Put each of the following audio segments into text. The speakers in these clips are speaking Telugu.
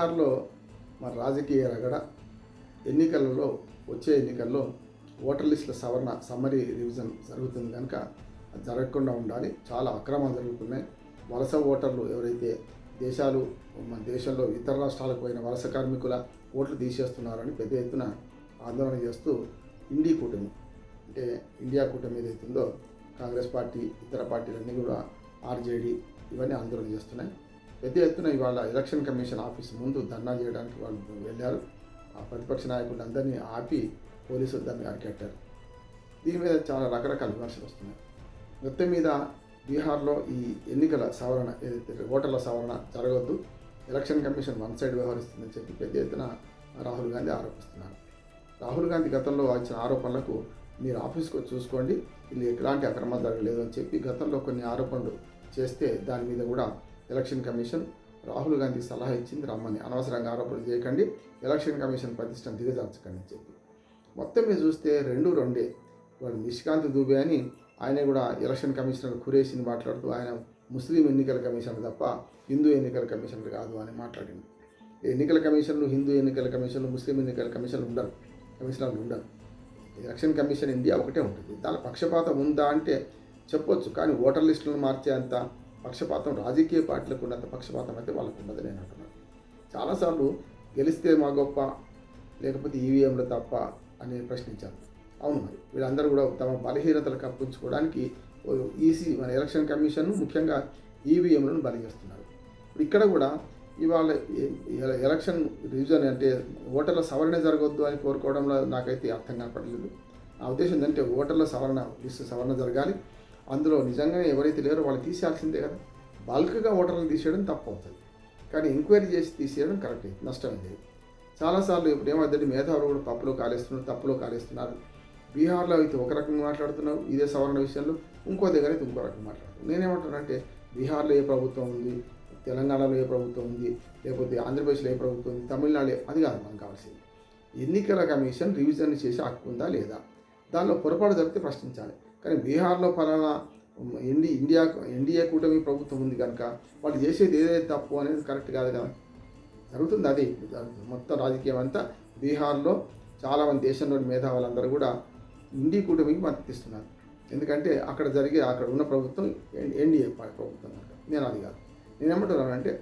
బీహార్లో మన రాజకీయ రగడ ఎన్నికలలో వచ్చే ఎన్నికల్లో ఓటర్ లిస్టుల సవరణ సమ్మరీ రివిజన్ జరుగుతుంది కనుక అది జరగకుండా ఉండాలి. చాలా అక్రమాలు జరుగుతున్నాయి. వలస ఓటర్లు ఎవరైతే మన దేశంలో ఇతర రాష్ట్రాలకు పోయిన వలస కార్మికుల ఓట్లు తీసేస్తున్నారని పెద్ద ఎత్తున ఆందోళన చేస్తూ ఇండి కూటమి అంటే ఇండియా కూటమి ఏదైతుందో కాంగ్రెస్ పార్టీ ఇతర పార్టీలన్నీ కూడా ఆర్జేడీ ఇవన్నీ ఆందోళన చేస్తున్నాయి. పెద్ద ఎత్తున ఇవాళ ఎలక్షన్ కమిషన్ ఆఫీస్ ముందు ధర్నా చేయడానికి వాళ్ళు వెళ్ళారు. ఆ ప్రతిపక్ష నాయకులందరినీ ఆపి పోలీసులు దాన్ని అరికట్టారు. దీని మీద చాలా రకరకాల విమర్శలు వస్తున్నాయి. మొత్తం మీద బీహార్లో ఈ ఎన్నికల సవరణ ఏదైతే ఓటర్ల సవరణ జరగవద్దు, ఎలక్షన్ కమిషన్ వన్ సైడ్ వ్యవహరిస్తుందని చెప్పి పెద్ద ఎత్తున రాహుల్ గాంధీ ఆరోపిస్తున్నారు. రాహుల్ గాంధీ గతంలో ఇచ్చిన ఆరోపణలకు మీరు ఆఫీస్కి వచ్చి చూసుకోండి, వీళ్ళు ఎలాంటి అక్రమాలు జరగలేదు అని చెప్పి గతంలో కొన్ని ఆరోపణలు చేస్తే దాని మీద కూడా ఎలక్షన్ కమిషన్ రాహుల్ గాంధీకి సలహా ఇచ్చింది, రమ్మని అనవసరంగా ఆరోపణలు చేయకండి, ఎలక్షన్ కమిషన్ ప్రతిష్టను దిగజార్చకండి అని చెప్పి. మొత్తం మీద చూస్తే రెండే. వాళ్ళు నిష్కాంత్ దూబే అని ఆయన కూడా ఎలక్షన్ కమిషనర్ ఖురేషిని మాట్లాడుతూ ఆయన ముస్లిం ఎన్నికల కమిషనర్ తప్ప హిందూ ఎన్నికల కమిషనర్ కాదు అని మాట్లాడింది. ఎన్నికల కమిషన్లు హిందూ ఎన్నికల కమిషన్లు ముస్లిం ఎన్నికల కమిషన్లు ఉండరు. ఎలక్షన్ కమిషన్ ఇండియా ఒకటే ఉంటుంది. దాని పక్షపాతం ఉందా అంటే చెప్పొచ్చు, కానీ ఓటర్ లిస్టులను మార్చే అంత పక్షపాతం రాజకీయ పార్టీలకు ఉన్నంత పక్షపాతం అయితే వాళ్ళకు ఉండదని నేను అంటున్నాను. చాలాసార్లు గెలిస్తే మా గొప్ప లేకపోతే ఈవీఎంలు తప్ప అని ప్రశ్నించారు. అవును, మరి వీళ్ళందరూ కూడా తమ బలహీనతలు కప్పించుకోవడానికి మన ఎలక్షన్ కమిషన్ ముఖ్యంగా ఈవీఎంలను బలి చేస్తున్నారు. ఇప్పుడు ఇక్కడ కూడా ఇవాళ ఎలక్షన్ రివిజన్ అంటే ఓటర్ల సవరణ జరగవద్దు అని కోరుకోవడంలో నాకైతే అర్థం కనపడలేదు. నా ఉద్దేశం ఏంటంటే ఓటర్ల లిస్టు సవరణ జరగాలి. అందులో నిజంగానే ఎవరైతే లేరో వాళ్ళు తీసేయాల్సిందే కదా. బల్క్గా ఓటర్లను తీసేయడం తప్పు అవుతుంది, కానీ ఎంక్వైరీ చేసి తీసేయడం కరెక్ట్, నష్టం లేదు. చాలాసార్లు ఇప్పుడు ఏమవుతుంది, మేధావులు కూడా తప్పులో కాలేస్తున్నారు. బీహార్లో అయితే ఒక రకంగా మాట్లాడుతున్నారు ఇదే సవరణ విషయంలో, ఇంకో దగ్గర అయితే ఇంకో రకంగా మాట్లాడుతున్నారు. నేనేమంటున్నానంటే బీహార్లో ఏ ప్రభుత్వం ఉంది, తెలంగాణలో ఏ ప్రభుత్వం ఉంది, లేకపోతే ఆంధ్రప్రదేశ్లో ఏ ప్రభుత్వం ఉంది, తమిళనాడు అది కాదు మనకు కావాల్సింది. ఎన్నికల కమిషన్ రివిజన్ చేసి హక్కు ఉందా లేదా, దానిలో పొరపాటు జరిగితే ప్రశ్నించాలి. కానీ బీహార్లో ఫలానా ఎన్డీఏ కూటమి ప్రభుత్వం ఉంది కనుక వాళ్ళు చేసేది ఏదైతే తప్పు అనేది కరెక్ట్ కాదు కదా. జరుగుతుంది అది మొత్తం రాజకీయం అంతా. బీహార్లో చాలామంది దేశంలోని మేధావులందరూ కూడా ఇండి కూటమికి మద్దతిస్తున్నారు. ఎందుకంటే అక్కడ ఉన్న ప్రభుత్వం ఎన్డీఏ ప్రభుత్వం కనుక. నేను అది కాదు, నేనేమంటున్నానంటే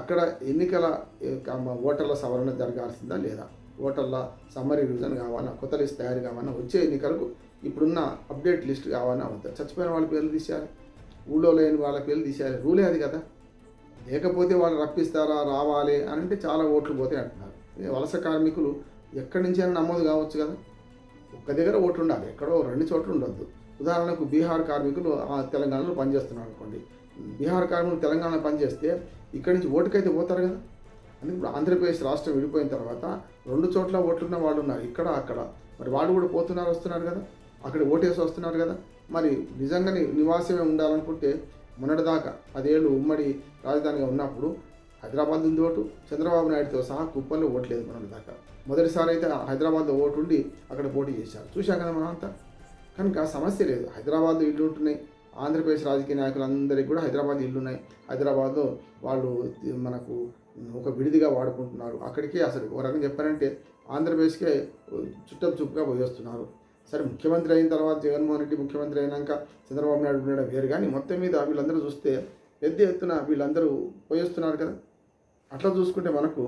అక్కడ ఎన్నికల ఓటర్ల సవరణ జరగాల్సిందా లేదా, ఓటర్ల సమ్మరీ రివిజన్ కావాలన్నా, కొత్త లిస్ట్ తయారు కావాలన్నా, వచ్చే ఎన్నికలకు ఇప్పుడున్న అప్డేట్ లిస్ట్ కావాలన్నా అవుతుంది. చచ్చిపోయిన వాళ్ళ పేర్లు తీసేయాలి, ఊళ్ళో లేని వాళ్ళ పేర్లు తీసేయాలి, రూలే అది కదా. లేకపోతే వాళ్ళు రప్పిస్తారా రావాలి అని అంటే చాలా ఓట్లు పోతాయి అంటున్నారు. వలస కార్మికులు ఎక్కడి నుంచైనా నమోదు కావచ్చు కదా. ఒక్క దగ్గర ఓట్లు ఉండాలి, ఎక్కడో 2 చోట్ల ఉండొద్దు. ఉదాహరణకు బీహార్ కార్మికులు తెలంగాణలో పనిచేస్తున్నారు అనుకోండి, బీహార్ కార్మికులు తెలంగాణలో పనిచేస్తే ఇక్కడి నుంచి ఓటుకైతే పోతారు కదా. అందుకే ఇప్పుడు ఆంధ్రప్రదేశ్ రాష్ట్రం విడిపోయిన తర్వాత 2 చోట్ల ఓట్లున్న వాళ్ళు ఉన్నారు, ఇక్కడ అక్కడ. మరి వాళ్ళు కూడా వస్తున్నారు కదా, అక్కడ ఓటేసి వస్తున్నారు కదా. మరి నిజంగానే నివాసమే ఉండాలనుకుంటే మొన్నటిదాకా 10 ఏళ్ళు ఉమ్మడి రాజధానిగా ఉన్నప్పుడు హైదరాబాద్ ఉంది ఓటు, చంద్రబాబు నాయుడుతో సహా కుప్పల్లో ఓట్లేదు మొన్నటిదాకా. మొదటిసారి అయితే హైదరాబాద్లో ఓటు ఉండి అక్కడ పోటీ చేశారు, చూశాం కదా మనంతా. కనుక సమస్య లేదు, హైదరాబాద్లో ఇల్లు ఉంటున్నాయి. ఆంధ్రప్రదేశ్ రాజకీయ నాయకులందరికీ కూడా హైదరాబాద్ ఇల్లు ఉన్నాయి. హైదరాబాద్లో వాళ్ళు మనకు ఒక విడిదిగా వాడుకుంటున్నారు. అక్కడికే అసలు ఒక రకంగా చెప్పారంటే ఆంధ్రప్రదేశ్కే చూపుగా పోయేస్తున్నారు. సరే, ముఖ్యమంత్రి అయిన తర్వాత జగన్మోహన్ రెడ్డి ముఖ్యమంత్రి అయినాక చంద్రబాబు నాయుడు ఉండడం వేరు, కానీ మొత్తం మీద వీళ్ళందరూ చూస్తే పెద్ద ఎత్తున వీళ్ళందరూ పోయేస్తున్నారు కదా. అట్లా చూసుకుంటే మనకు